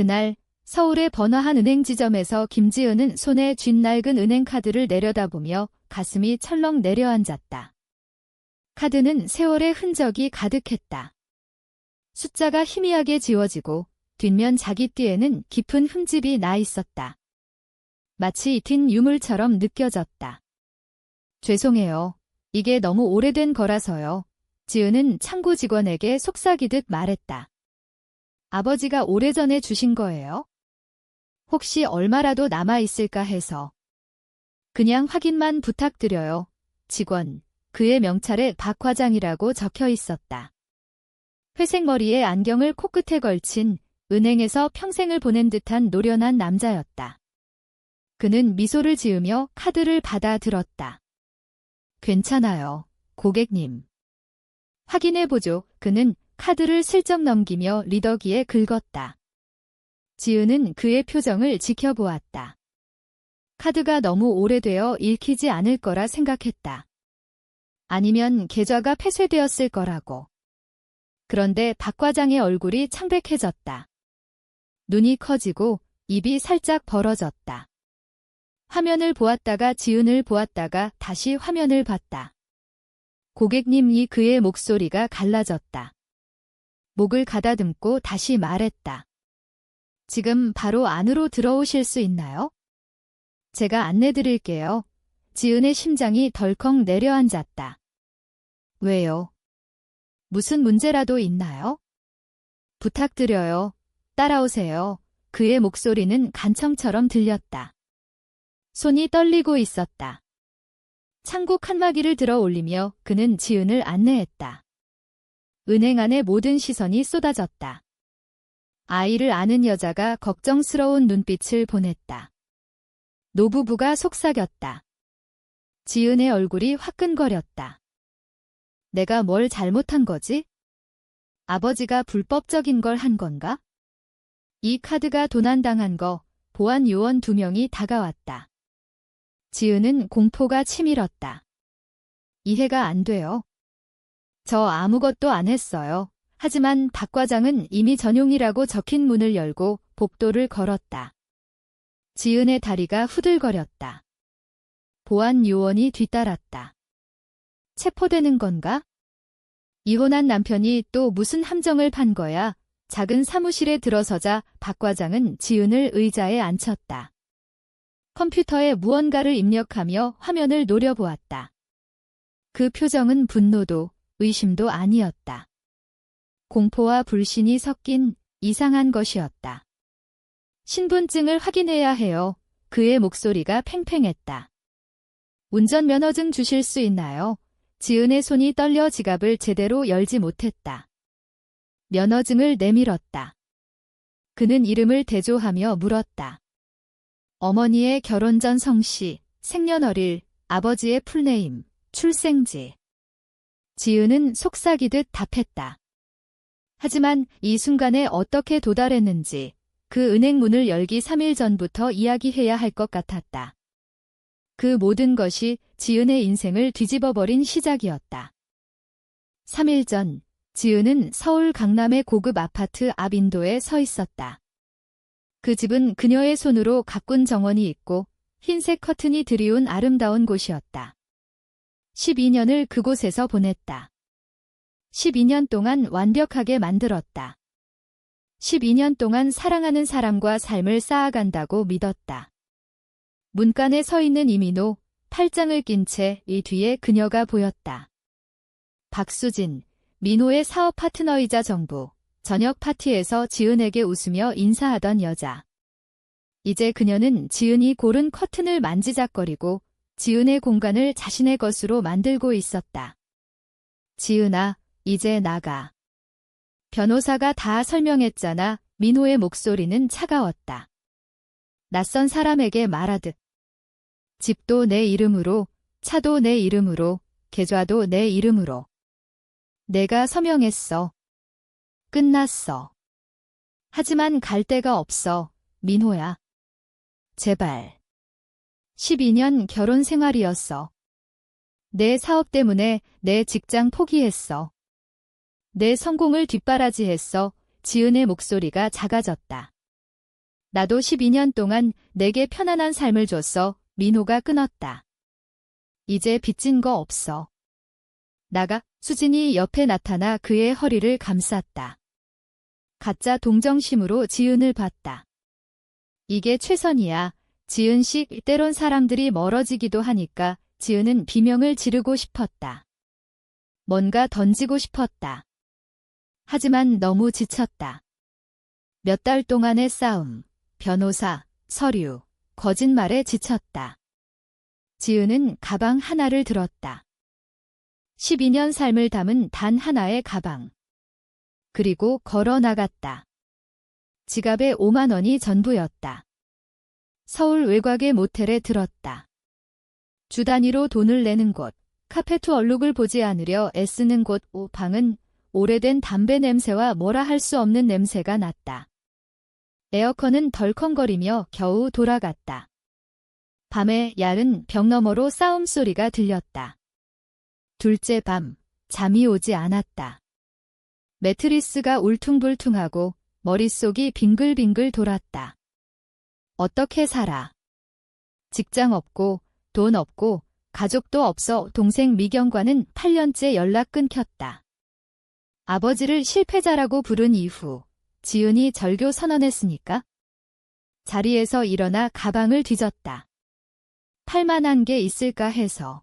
그날 서울의 번화한 은행 지점에서 김지은은 손에 쥔 낡은 은행카드를 내려다보며 가슴이 철렁 내려앉았다. 카드는 세월의 흔적이 가득했다. 숫자가 희미하게 지워지고 뒷면 자깃뒤에는 깊은 흠집이 나 있었다. 마치 뒷 유물처럼 느껴졌다. 죄송해요. 이게 너무 오래된 거라서요. 지은은 창고 직원에게 속삭이듯 말했다. 아버지가 오래전에 주신 거예요? 혹시 얼마라도 남아있을까 해서. 그냥 확인만 부탁드려요. 직원. 그의 명찰에 박 과장이라고 적혀 있었다. 회색 머리에 안경을 코끝에 걸친 은행에서 평생을 보낸 듯한 노련한 남자였다. 그는 미소를 지으며 카드를 받아 들었다. 괜찮아요, 고객님. 확인해보죠. 그는 카드를 슬쩍 넘기며 리더기에 긁었다. 지은은 그의 표정을 지켜보았다. 카드가 너무 오래되어 읽히지 않을 거라 생각했다. 아니면 계좌가 폐쇄되었을 거라고. 그런데 박 과장의 얼굴이 창백해졌다. 눈이 커지고 입이 살짝 벌어졌다. 화면을 보았다가 지은을 보았다가 다시 화면을 봤다. 고객님이 그의 목소리가 갈라졌다. 목을 가다듬고 다시 말했다. 지금 바로 안으로 들어오실 수 있나요? 제가 안내드릴게요. 지은의 심장이 덜컥 내려앉았다. 왜요? 무슨 문제라도 있나요? 부탁드려요. 따라오세요. 그의 목소리는 간청처럼 들렸다. 손이 떨리고 있었다. 창고 칸막이를 들어 올리며 그는 지은을 안내했다. 은행 안에 모든 시선이 쏟아졌다. 아이를 아는 여자가 걱정스러운 눈빛을 보냈다. 노부부가 속삭였다. 지은의 얼굴이 화끈거렸다. 내가 뭘 잘못한 거지? 아버지가 불법적인 걸 한 건가? 이 카드가 도난당한 거, 보안 요원 2명이 다가왔다. 지은은 공포가 치밀었다. 이해가 안 돼요. 저 아무것도 안 했어요. 하지만 박 과장은 이미 전용이라고 적힌 문을 열고 복도를 걸었다. 지은의 다리가 후들거렸다. 보안 요원이 뒤따랐다. 체포되는 건가? 이혼한 남편이 또 무슨 함정을 판 거야? 작은 사무실에 들어서자 박 과장은 지은을 의자에 앉혔다. 컴퓨터에 무언가를 입력하며 화면을 노려보았다. 그 표정은 분노도 의심도 아니었다. 공포와 불신이 섞인 이상한 것이었다. 신분증을 확인해야 해요. 그의 목소리가 팽팽했다. 운전면허증 주실 수 있나요? 지은의 손이 떨려 지갑을 제대로 열지 못했다. 면허증을 내밀었다. 그는 이름을 대조하며 물었다. 어머니의 결혼 전 성씨, 생년월일, 아버지의 풀네임, 출생지. 지은은 속삭이듯 답했다. 하지만 이 순간에 어떻게 도달했는지 그 은행 문을 열기 3일 전부터 이야기해야 할 것 같았다. 그 모든 것이 지은의 인생을 뒤집어버린 시작이었다. 3일 전, 지은은 서울 강남의 고급 아파트 앞 인도에 서 있었다. 그 집은 그녀의 손으로 가꾼 정원이 있고 흰색 커튼이 드리운 아름다운 곳이었다. 12년을 그곳에서 보냈다. 12년 동안 완벽하게 만들었다. 12년 동안 사랑하는 사람과 삶을 쌓아간다고 믿었다. 문간에 서 있는 이민호, 팔짱을 낀 채 이 뒤에 그녀가 보였다. 박수진, 민호의 사업 파트너이자 정부, 저녁 파티에서 지은에게 웃으며 인사하던 여자. 이제 그녀는 지은이 고른 커튼을 만지작거리고 지은의 공간을 자신의 것으로 만들고 있었다. 지은아, 이제 나가. 변호사가 다 설명했잖아. 민호의 목소리는 차가웠다. 낯선 사람에게 말하듯. 집도 내 이름으로, 차도 내 이름으로, 계좌도 내 이름으로. 내가 서명했어. 끝났어. 하지만 갈 데가 없어, 민호야. 제발. 12년 결혼 생활이었어. 내 사업 때문에 내 직장 포기했어. 내 성공을 뒷바라지했어. 지은의 목소리가 작아졌다. 나도 12년 동안 내게 편안한 삶을 줬어. 민호가 끊었다. 이제 빚진 거 없어. 나가. 수진이 옆에 나타나 그의 허리를 감쌌다. 가짜 동정심으로 지은을 봤다. 이게 최선이야. 지은 씨, 때론 사람들이 멀어지기도 하니까 지은은 비명을 지르고 싶었다. 뭔가 던지고 싶었다. 하지만 너무 지쳤다. 몇 달 동안의 싸움, 변호사, 서류, 거짓말에 지쳤다. 지은은 가방 하나를 들었다. 12년 삶을 담은 단 하나의 가방. 그리고 걸어 나갔다. 지갑에 5만 원이 전부였다. 서울 외곽의 모텔에 들었다. 주 단위로 돈을 내는 곳, 카페트 얼룩을 보지 않으려 애쓰는 곳. 방은 오래된 담배 냄새와 뭐라 할 수 없는 냄새가 났다. 에어컨은 덜컹거리며 겨우 돌아갔다. 밤에 얇은 벽 너머로 싸움 소리가 들렸다. 둘째 밤, 잠이 오지 않았다. 매트리스가 울퉁불퉁하고 머릿속이 빙글빙글 돌았다. 어떻게 살아? 직장 없고 돈 없고 가족도 없어. 동생 미경과는 8년째 연락 끊겼다. 아버지를 실패자라고 부른 이후 지은이 절교 선언했으니까? 자리에서 일어나 가방을 뒤졌다. 팔만한 게 있을까 해서.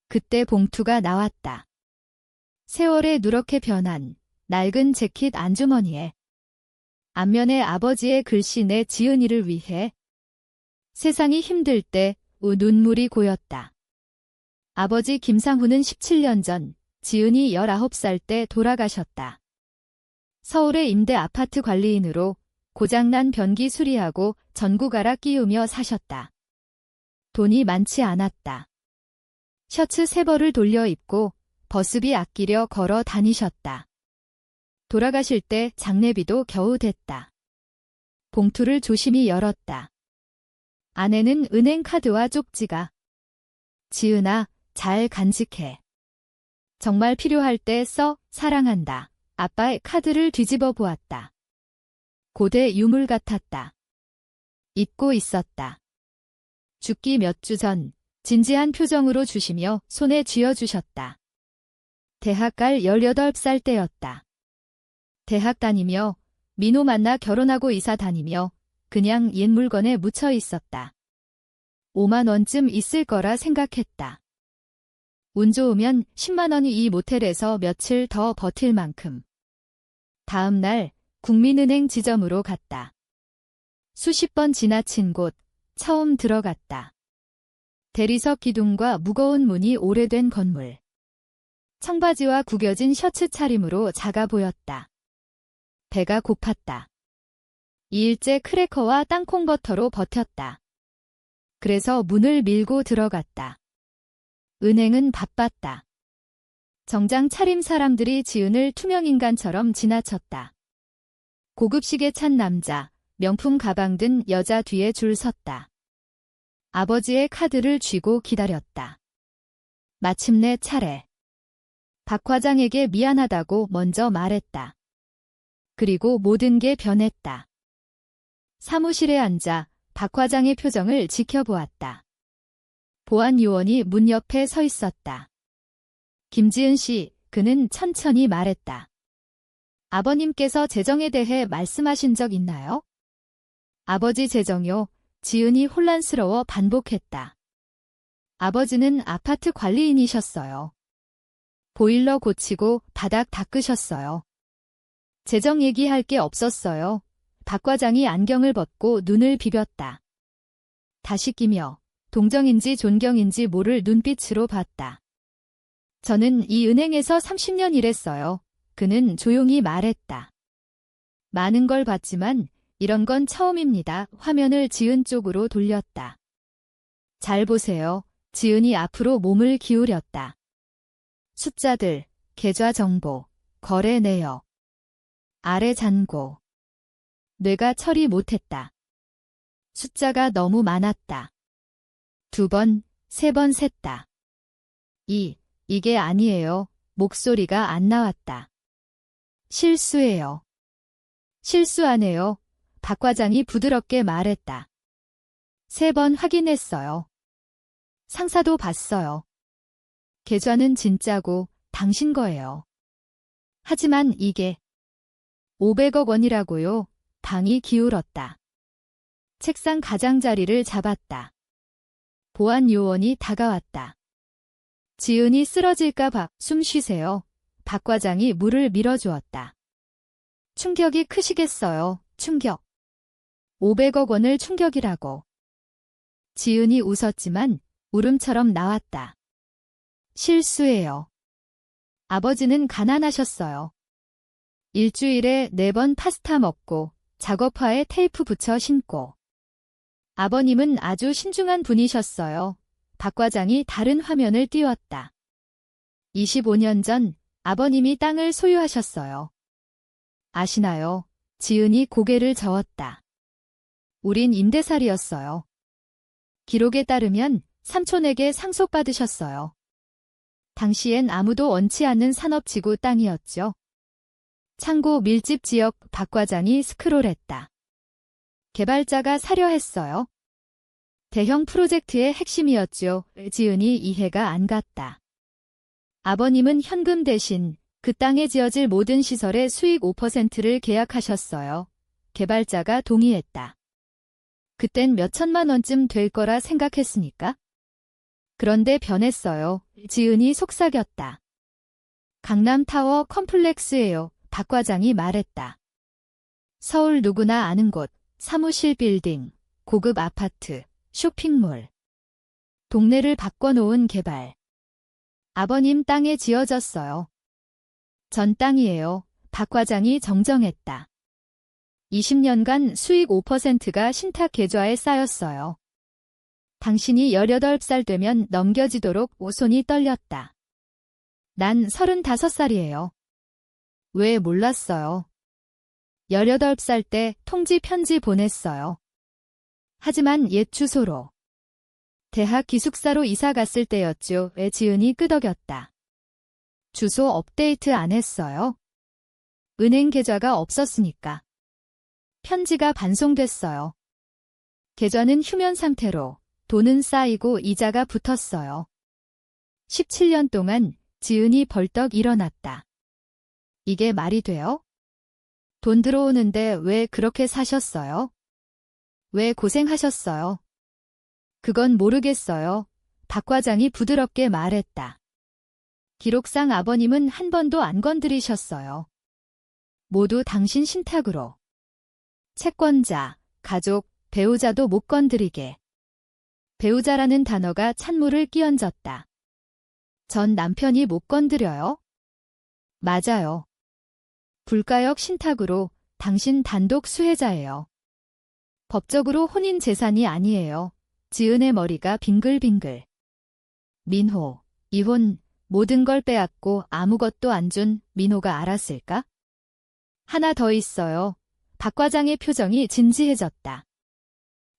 그때 봉투가 나왔다. 세월에 누렇게 변한 낡은 재킷 안주머니에 앞면에 아버지의 글씨 내 지은이를 위해. 세상이 힘들 때 눈물이 고였다. 아버지 김상훈은 17년 전 지은이 19살 때 돌아가셨다. 서울의 임대 아파트 관리인으로 고장난 변기 수리하고 전구 갈아 끼우며 사셨다. 돈이 많지 않았다. 셔츠 3벌을 돌려 입고 버스비 아끼려 걸어 다니셨다. 돌아가실 때 장례비도 겨우 됐다. 봉투를 조심히 열었다. 안에는 은행 카드와 쪽지가. 지은아, 잘 간직해. 정말 필요할 때 써. 사랑한다. 아빠의 카드를 뒤집어 보았다. 고대 유물 같았다. 잊고 있었다. 죽기 몇 주 전 진지한 표정으로 주시며 손에 쥐어주셨다. 대학 갈 18살 때였다. 대학 다니며 민호 만나 결혼하고 이사 다니며 그냥 옛 물건에 묻혀 있었다. 5만 원쯤 있을 거라 생각했다. 운 좋으면 10만 원이 이 모텔에서 며칠 더 버틸 만큼. 다음 날 국민은행 지점으로 갔다. 수십 번 지나친 곳, 처음 들어갔다. 대리석 기둥과 무거운 문이 오래된 건물. 청바지와 구겨진 셔츠 차림으로 작아 보였다. 배가 고팠다. 2일째 크래커와 땅콩버터로 버텼다. 그래서 문을 밀고 들어갔다. 은행은 바빴다. 정장 차림 사람들이 지은을 투명인간처럼 지나쳤다. 고급 시계 찬 남자, 명품 가방 든 여자 뒤에 줄 섰다. 아버지의 카드를 쥐고 기다렸다. 마침내 차례. 박 과장에게 미안하다고 먼저 말했다. 그리고 모든 게 변했다. 사무실에 앉아 박 과장의 표정을 지켜보았다. 보안 요원이 문 옆에 서 있었다. 김지은 씨, 그는 천천히 말했다. 아버님께서 재정에 대해 말씀하신 적 있나요? 아버지 재정요. 지은이 혼란스러워 반복했다. 아버지는 아파트 관리인이셨어요. 보일러 고치고 바닥 닦으셨어요. 재정 얘기할 게 없었어요. 박 과장이 안경을 벗고 눈을 비볐다. 다시 끼며 동정인지 존경인지 모를 눈빛으로 봤다. 저는 이 은행에서 30년 일했어요. 그는 조용히 말했다. 많은 걸 봤지만 이런 건 처음입니다. 화면을 지은 쪽으로 돌렸다. 잘 보세요. 지은이 앞으로 몸을 기울였다. 숫자들, 계좌 정보, 거래 내역. 아래 잔고. 뇌가 처리 못했다. 숫자가 너무 많았다. 2번, 3번 셌다. 이게 아니에요. 목소리가 안 나왔다. 실수해요. 실수 안 해요. 박 과장이 부드럽게 말했다. 3번 확인했어요. 상사도 봤어요. 계좌는 진짜고 당신 거예요. 하지만 이게 500억 원이라고요. 방이 기울었다. 책상 가장자리를 잡았다. 보안 요원이 다가왔다. 지은이 쓰러질까 봐 숨 쉬세요. 박 과장이 물을 밀어주었다. 충격이 크시겠어요. 충격. 500억 원을 충격이라고. 지은이 웃었지만 울음처럼 나왔다. 실수예요. 아버지는 가난하셨어요. 일주일에 4번 파스타 먹고 작업화에 테이프 붙여 신고. 아버님은 아주 신중한 분이셨어요. 박 과장이 다른 화면을 띄웠다. 25년 전 아버님이 땅을 소유하셨어요. 아시나요? 지은이 고개를 저었다. 우린 임대살이었어요. 기록에 따르면 삼촌에게 상속받으셨어요. 당시엔 아무도 원치 않는 산업지구 땅이었죠. 창고 밀집 지역. 박 과장이 스크롤했다. 개발자가 사려 했어요. 대형 프로젝트의 핵심이었죠. 지은이 이해가 안 갔다. 아버님은 현금 대신 그 땅에 지어질 모든 시설의 수익 5%를 계약하셨어요. 개발자가 동의했다. 그땐 몇 천만 원쯤 될 거라 생각했으니까. 그런데 변했어요. 지은이 속삭였다. 강남타워 컴플렉스예요. 박 과장이 말했다. 서울 누구나 아는 곳, 사무실 빌딩, 고급 아파트, 쇼핑몰. 동네를 바꿔놓은 개발. 아버님 땅에 지어졌어요. 전 땅이에요. 박 과장이 정정했다. 20년간 수익 5%가 신탁 계좌에 쌓였어요. 당신이 18살 되면 넘겨지도록 손이 떨렸다. 난 35살이에요. 왜 몰랐어요? 18살 때 통지 편지 보냈어요. 하지만 옛 주소로. 대학 기숙사로 이사 갔을 때였죠. 왜 지은이 끄덕였다. 주소 업데이트 안 했어요? 은행 계좌가 없었으니까. 편지가 반송됐어요. 계좌는 휴면 상태로 돈은 쌓이고 이자가 붙었어요. 17년 동안 지은이 벌떡 일어났다. 이게 말이 돼요? 돈 들어오는데 왜 그렇게 사셨어요? 왜 고생하셨어요? 그건 모르겠어요. 박 과장이 부드럽게 말했다. 기록상 아버님은 한 번도 안 건드리셨어요. 모두 당신 신탁으로. 채권자, 가족, 배우자도 못 건드리게. 배우자라는 단어가 찬물을 끼얹었다. 전 남편이 못 건드려요? 맞아요. 불가역 신탁으로 당신 단독 수혜자예요. 법적으로 혼인 재산이 아니에요. 지은의 머리가 빙글빙글. 민호, 이혼, 모든 걸 빼앗고 아무것도 안 준 민호가 알았을까? 하나 더 있어요. 박 과장의 표정이 진지해졌다.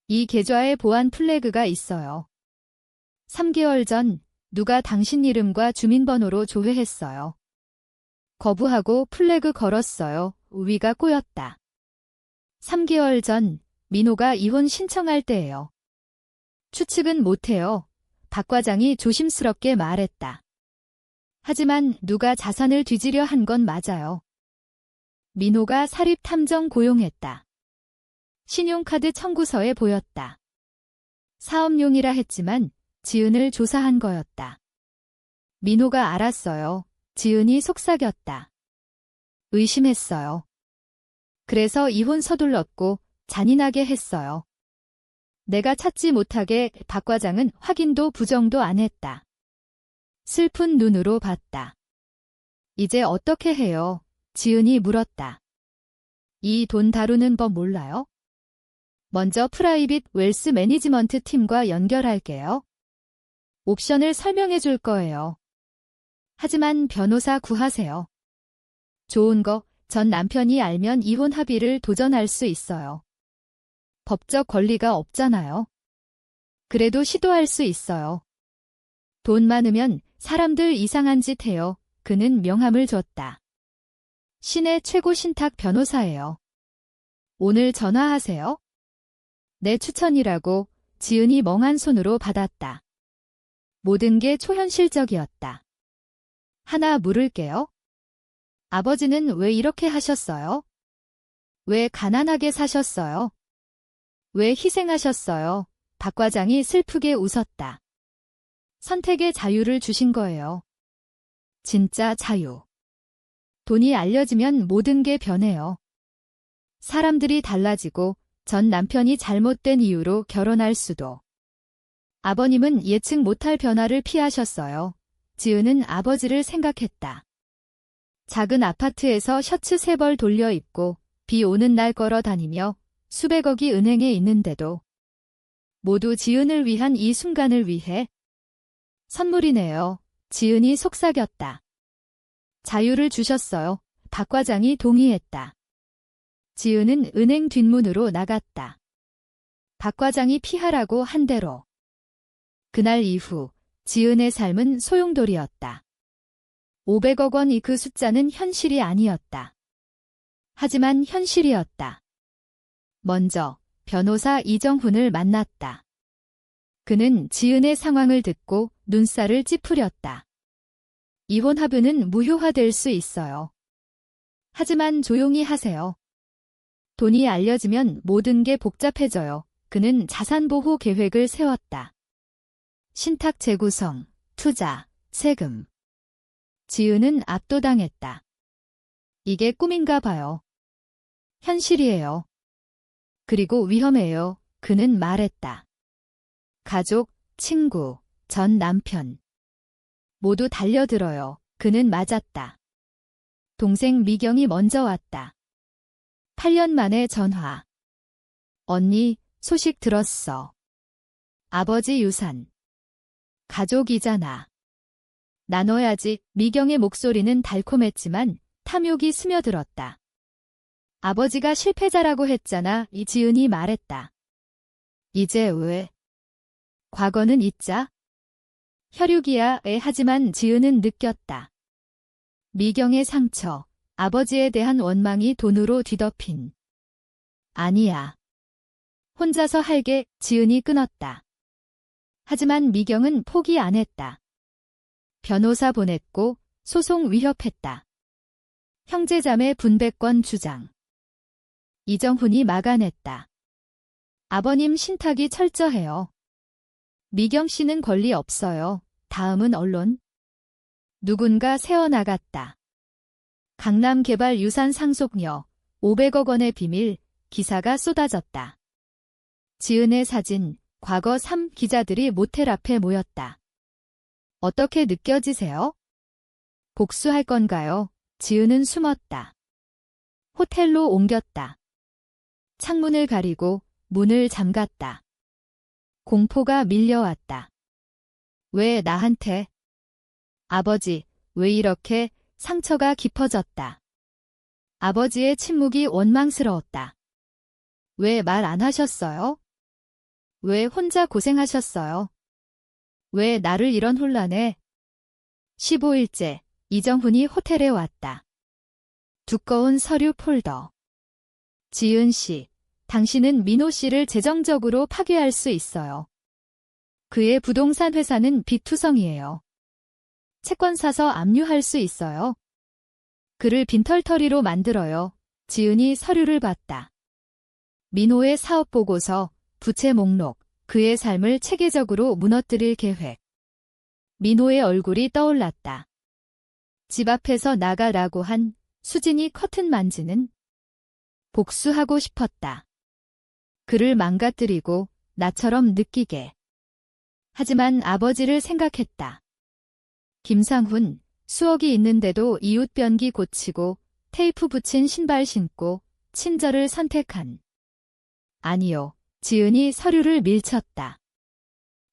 이 계좌에 보안 플래그가 있어요. 3개월 전 누가 당신 이름과 주민번호로 조회했어요. 거부하고 플래그 걸었어요. 위가 꼬였다. 3개월 전 민호가 이혼 신청할 때예요. 추측은 못해요. 박 과장이 조심스럽게 말했다. 하지만 누가 자산을 뒤지려 한 건 맞아요. 민호가 사립탐정 고용했다. 신용카드 청구서에 보였다. 사업용이라 했지만 지은을 조사한 거였다. 민호가 알았어요. 지은이 속삭였다. 의심했어요. 그래서 이혼 서둘렀고 잔인하게 했어요. 내가 찾지 못하게 박 과장은 확인도 부정도 안 했다. 슬픈 눈으로 봤다. 이제 어떻게 해요? 지은이 물었다. 이 돈 다루는 법 몰라요? 먼저 프라이빗 웰스 매니지먼트 팀과 연결할게요. 옵션을 설명해 줄 거예요. 하지만 변호사 구하세요. 좋은 거, 전 남편이 알면 이혼 합의를 도전할 수 있어요. 법적 권리가 없잖아요. 그래도 시도할 수 있어요. 돈 많으면 사람들 이상한 짓 해요. 그는 명함을 줬다. 시내 최고 신탁 변호사예요. 오늘 전화하세요? 내 추천이라고 지은이 멍한 손으로 받았다. 모든 게 초현실적이었다. 하나 물을게요. 아버지는 왜 이렇게 하셨어요? 왜 가난하게 사셨어요? 왜 희생하셨어요? 박 과장이 슬프게 웃었다. 선택의 자유를 주신 거예요. 진짜 자유. 돈이 알려지면 모든 게 변해요. 사람들이 달라지고 전 남편이 잘못된 이유로 결혼할 수도. 아버님은 예측 못할 변화를 피하셨어요. 지은은 아버지를 생각했다. 작은 아파트에서 셔츠 3벌 돌려 입고 비 오는 날 걸어 다니며 수백억이 은행에 있는데도 모두 지은을 위한 이 순간을 위해 선물이네요. 지은이 속삭였다. 자유를 주셨어요. 박 과장이 동의했다. 지은은 은행 뒷문으로 나갔다. 박 과장이 피하라고 한 대로. 그날 이후 지은의 삶은 소용돌이였다. 500억 원이 그 숫자는 현실이 아니었다. 하지만 현실이었다. 먼저 변호사 이정훈을 만났다. 그는 지은의 상황을 듣고 눈살을 찌푸렸다. 이혼 합의는 무효화될 수 있어요. 하지만 조용히 하세요. 돈이 알려지면 모든 게 복잡해져요. 그는 자산보호 계획을 세웠다. 신탁 재구성, 투자, 세금. 지은은 압도당했다. 이게 꿈인가 봐요. 현실이에요. 그리고 위험해요. 그는 말했다. 가족, 친구, 전 남편. 모두 달려들어요. 그는 맞았다. 동생 미경이 먼저 왔다. 8년 만에 전화. 언니, 소식 들었어. 아버지 유산. 가족이잖아. 나눠야지. 미경의 목소리는 달콤했지만 탐욕이 스며들었다. 아버지가 실패자라고 했잖아. 이지은이 말했다. 이제 왜? 과거는 잊자. 혈육이야. 하지만 지은은 느꼈다. 미경의 상처, 아버지에 대한 원망이 돈으로 뒤덮인. 아니야. 혼자서 할게. 지은이 끊었다. 하지만 미경은 포기 안 했다. 변호사 보냈고 소송 위협했다. 형제자매 분배권 주장. 이정훈이 막아냈다. 아버님 신탁이 철저해요. 미경 씨는 권리 없어요. 다음은 언론. 누군가 새어나갔다. 강남개발 유산 상속녀 500억 원의 비밀. 기사가 쏟아졌다. 지은의 사진, 과거 3 기자들이 모텔 앞에 모였다. 어떻게 느껴지세요? 복수할 건가요? 지은은 숨었다. 호텔로 옮겼다. 창문을 가리고 문을 잠갔다. 공포가 밀려왔다. 왜 나한테? 아버지, 왜 이렇게? 상처가 깊어졌다. 아버지의 침묵이 원망스러웠다. 왜 말 안 하셨어요? 왜 혼자 고생하셨어요? 왜 나를 이런 혼란에? 15일째, 이정훈이 호텔에 왔다. 두꺼운 서류 폴더. 지은 씨, 당신은 민호 씨를 재정적으로 파괴할 수 있어요. 그의 부동산 회사는 빚투성이에요. 채권 사서 압류할 수 있어요. 그를 빈털터리로 만들어요. 지은이 서류를 봤다. 민호의 사업 보고서, 부채 목록, 그의 삶을 체계적으로 무너뜨릴 계획. 민호의 얼굴이 떠올랐다. 집 앞에서 나가라고 한 수진이 커튼 만지는. 복수하고 싶었다. 그를 망가뜨리고 나처럼 느끼게. 하지만 아버지를 생각했다. 김상훈, 수억이 있는데도 이웃 변기 고치고 테이프 붙인 신발 신고 친절을 선택한. 아니요. 지은이 서류를 밀쳤다.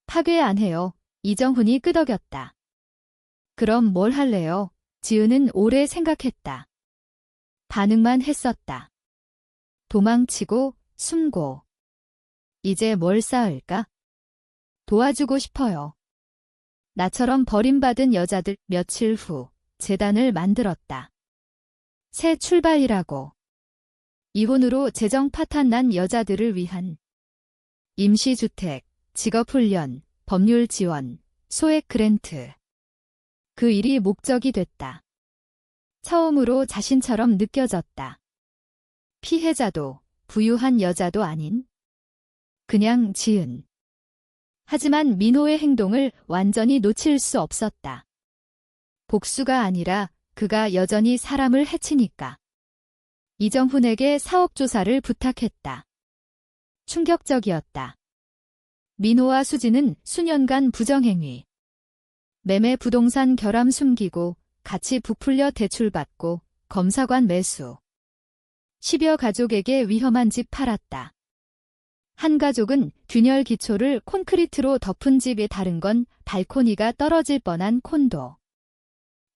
파괴 안 해요. 이정훈이 끄덕였다. 그럼 뭘 할래요? 지은은 오래 생각했다. 반응만 했었다. 도망치고 숨고. 이제 뭘 쌓을까? 도와주고 싶어요. 나처럼 버림받은 여자들. 며칠 후 재단을 만들었다. 새 출발이라고. 이혼으로 재정 파탄난 여자들을 위한 임시주택, 직업훈련, 법률 지원, 소액 그랜트. 그 일이 목적이 됐다. 처음으로 자신처럼 느껴졌다. 피해자도 부유한 여자도 아닌 그냥 지은. 하지만 민호의 행동을 완전히 놓칠 수 없었다. 복수가 아니라 그가 여전히 사람을 해치니까. 이정훈에게 사업조사를 부탁했다. 충격적이었다. 민호와 수지는 수년간 부정행위, 매매 부동산 결함 숨기고 같이 부풀려 대출받고 검사관 매수. 10여 가족에게 위험한 집 팔았다. 한 가족은 균열 기초를 콘크리트로 덮은 집에 다른 건 발코니가 떨어질 뻔한 콘도.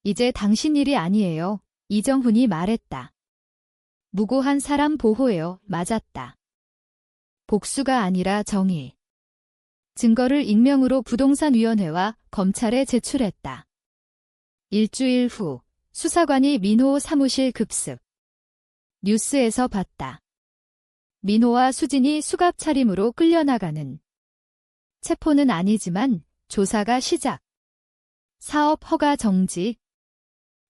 이제 당신 일이 아니에요. 이정훈이 말했다. 무고한 사람 보호해요. 맞았다. 복수가 아니라 정의. 증거를 익명으로 부동산위원회와 검찰에 제출했다. 일주일 후 수사관이 민호 사무실 급습. 뉴스에서 봤다. 민호와 수진이 수갑 차림으로 끌려나가는. 체포는 아니지만 조사가 시작. 사업 허가 정지.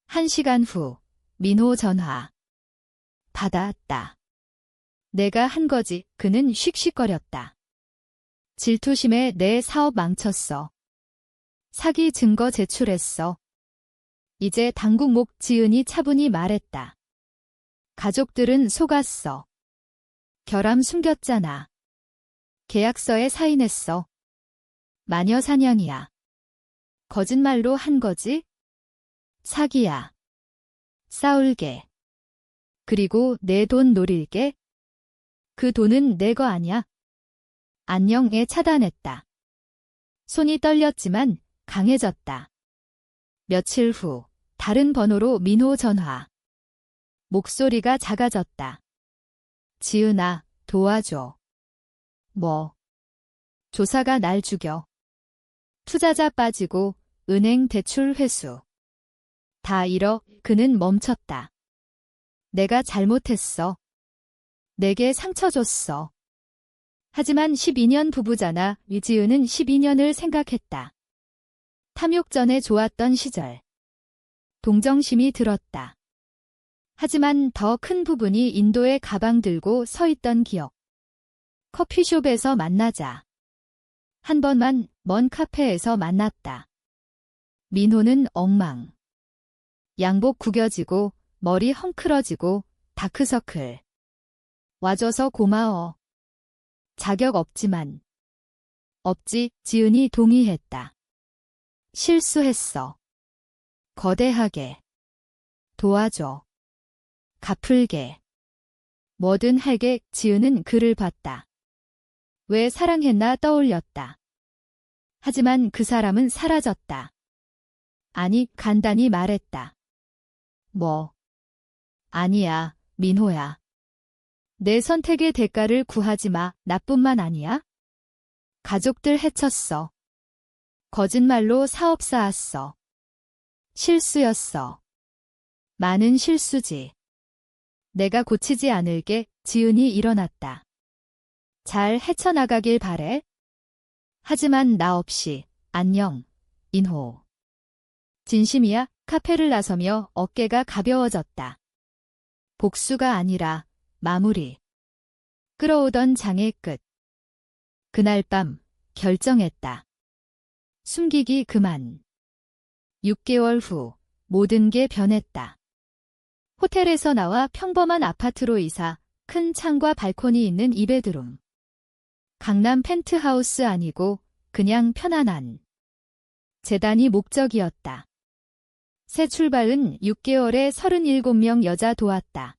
1시간 후 민호 전화. 받았다. 내가 한 거지. 그는 씩씩거렸다. 질투심에 내 사업 망쳤어. 사기 증거 제출했어. 이제 당국목 지은이 차분히 말했다. 가족들은 속았어. 결함 숨겼잖아. 계약서에 사인했어. 마녀 사냥이야. 거짓말로 한 거지? 사기야. 싸울게. 그리고 내 돈 노릴게. 그 돈은 내 거 아냐? 안녕에 차단했다. 손이 떨렸지만 강해졌다. 며칠 후 다른 번호로 민호 전화. 목소리가 작아졌다. 지은아, 도와줘. 뭐? 조사가 날 죽여. 투자자 빠지고 은행 대출 회수. 다 잃어. 그는 멈췄다. 내가 잘못했어. 내게 상처 줬어. 하지만 12년 부부잖아. 위지은은 12년을 생각했다. 탐욕 전에 좋았던 시절. 동정심이 들었다. 하지만 더 큰 부분이 인도에 가방 들고 서 있던 기억. 커피숍에서 만나자. 한 번만 먼 카페에서 만났다. 민호는 엉망. 양복 구겨지고 머리 헝클어지고 다크서클. 와줘서 고마워. 자격 없지만. 없지. 지은이 동의했다. 실수했어. 거대하게. 도와줘. 갚을게. 뭐든 할게. 지은은 그를 봤다. 왜 사랑했나 떠올렸다. 하지만 그 사람은 사라졌다. 아니, 간단히 말했다. 뭐? 아니야, 민호야. 내 선택의 대가를 구하지 마. 나뿐만 아니야? 가족들 해쳤어. 거짓말로 사업 쌓았어. 실수였어. 많은 실수지. 내가 고치지 않을게. 지은이 일어났다. 잘 헤쳐나가길 바래. 하지만 나 없이. 안녕, 인호. 진심이야. 카페를 나서며 어깨가 가벼워졌다. 복수가 아니라 마무리. 끌어오던 장의 끝. 그날 밤 결정했다. 숨기기 그만. 6개월 후 모든 게 변했다. 호텔에서 나와 평범한 아파트로 이사, 큰 창과 발코니 있는 2베드룸. 강남 펜트하우스 아니고 그냥 편안한. 재단이 목적이었다. 새 출발은 6개월에 37명 여자 도왔다.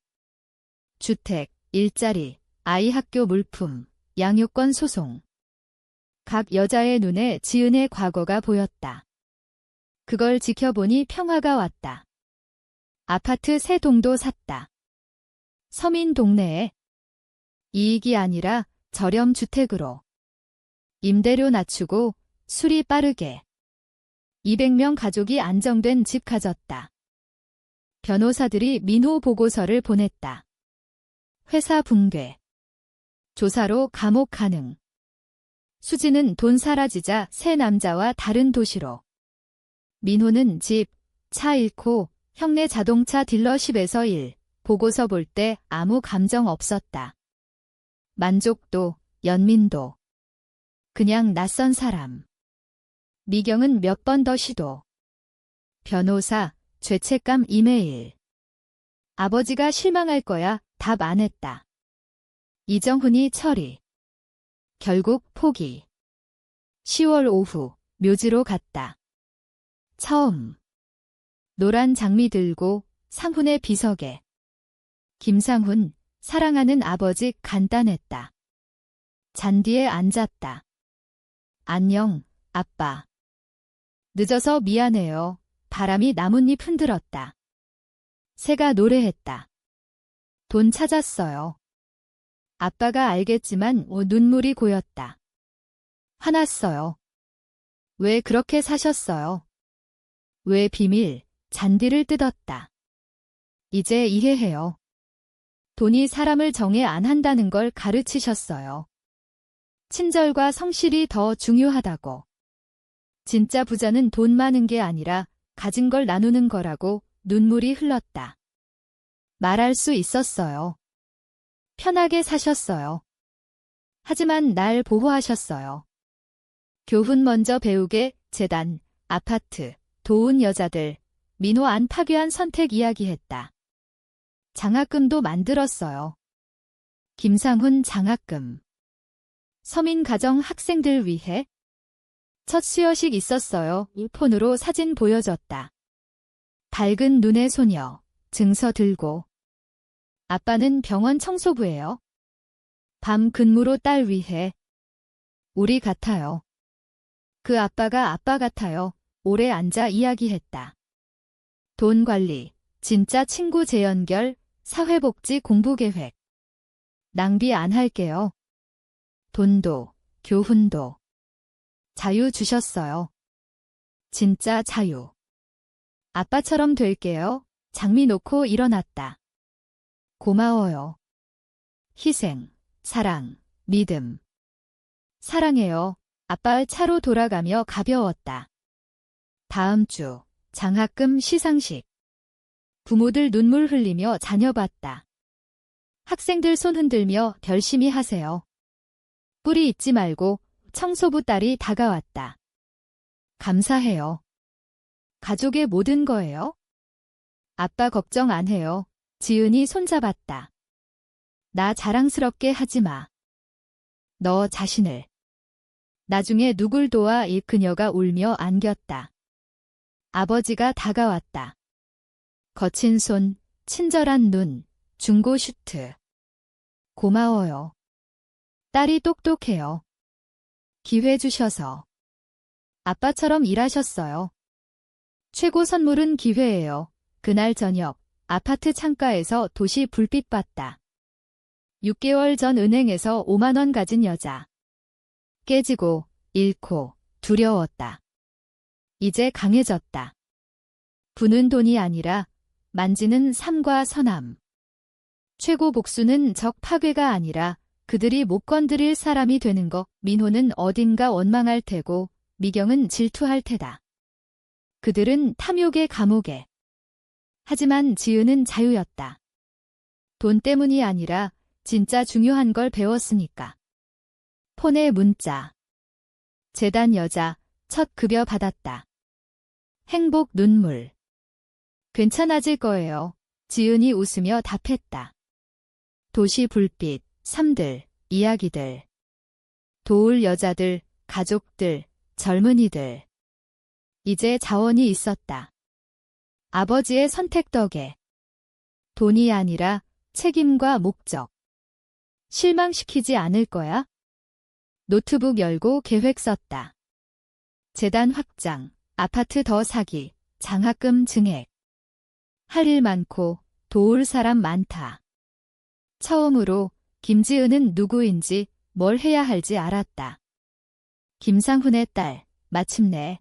주택, 일자리, 아이 학교 물품, 양육권 소송. 각 여자의 눈에 지은의 과거가 보였다. 그걸 지켜보니 평화가 왔다. 아파트 새 동도 샀다. 서민 동네에. 이익이 아니라 저렴 주택으로. 임대료 낮추고 수리 빠르게. 200명 가족이 안정된 집 가졌다. 변호사들이 민호 보고서를 보냈다. 회사 붕괴. 조사로 감옥 가능. 수지는 돈 사라지자 새 남자와 다른 도시로. 민호는 집, 차 잃고 형네 자동차 딜러십에서 일, 보고서 볼 때 아무 감정 없었다. 만족도, 연민도. 그냥 낯선 사람. 미경은 몇 번 더 시도. 변호사, 죄책감 이메일. 아버지가 실망할 거야 답 안 했다. 이정훈이 처리. 결국 포기. 10월 오후 묘지로 갔다. 처음. 노란 장미 들고 상훈의 비석에. 김상훈, 사랑하는 아버지 간단했다. 잔디에 앉았다. 안녕, 아빠. 늦어서 미안해요. 바람이 나뭇잎 흔들었다. 새가 노래했다. 돈 찾았어요. 아빠가 알겠지만 눈물이 고였다. 화났어요. 왜 그렇게 사셨어요? 왜 비밀, 잔디를 뜯었다. 이제 이해해요. 돈이 사람을 정해 안 한다는 걸 가르치셨어요. 친절과 성실이 더 중요하다고. 진짜 부자는 돈 많은 게 아니라 가진 걸 나누는 거라고. 눈물이 흘렀다. 말할 수 있었어요. 편하게 사셨어요. 하지만 날 보호하셨어요. 교훈 먼저 배우게 재단, 아파트, 도운 여자들, 민호 안 파괴한 선택 이야기했다. 장학금도 만들었어요. 김상훈 장학금. 서민 가정 학생들 위해 첫 수여식 있었어요. 폰으로 사진 보여줬다. 밝은 눈의 소녀, 증서 들고. 아빠는 병원 청소부예요. 밤 근무로 딸 위해. 우리 같아요. 그 아빠가 아빠 같아요. 오래 앉아 이야기했다. 돈 관리, 진짜 친구 재연결, 사회복지 공부계획. 낭비 안 할게요. 돈도, 교훈도. 자유 주셨어요. 진짜 자유. 아빠처럼 될게요. 장미 놓고 일어났다. 고마워요. 희생, 사랑, 믿음. 사랑해요. 아빠 차로 돌아가며 가벼웠다. 다음 주 장학금 시상식. 부모들 눈물 흘리며 자녀 봤다. 학생들 손 흔들며 열심히 하세요. 뿌리 잊지 말고. 청소부 딸이 다가왔다. 감사해요. 가족의 모든 거예요? 아빠 걱정 안 해요. 지은이 손잡았다. 나 자랑스럽게 하지 마. 너 자신을. 나중에 누굴 도와 이 그녀가 울며 안겼다. 아버지가 다가왔다. 거친 손, 친절한 눈, 중고 슈트. 고마워요. 딸이 똑똑해요. 기회 주셔서. 아빠처럼 일하셨어요. 최고 선물은 기회예요. 그날 저녁 아파트 창가에서 도시 불빛 봤다. 6개월 전 은행에서 5만 원 가진 여자. 깨지고 잃고 두려웠다. 이제 강해졌다. 부는 돈이 아니라 만지는 삶과 선함. 최고 복수는 적 파괴가 아니라 그들이 못 건드릴 사람이 되는 것. 민호는 어딘가 원망할 테고 미경은 질투할 테다. 그들은 탐욕의 감옥에. 하지만 지은은 자유였다. 돈 때문이 아니라 진짜 중요한 걸 배웠으니까. 폰에 문자. 재단 여자, 첫 급여 받았다. 행복 눈물. 괜찮아질 거예요. 지은이 웃으며 답했다. 도시 불빛, 삶들, 이야기들. 도울 여자들, 가족들, 젊은이들. 이제 자원이 있었다. 아버지의 선택 덕에. 돈이 아니라 책임과 목적. 실망시키지 않을 거야? 노트북 열고 계획 썼다. 재단 확장, 아파트 더 사기, 장학금 증액. 할 일 많고 도울 사람 많다. 처음으로 김지은은 누구인지 뭘 해야 할지 알았다. 김상훈의 딸, 마침내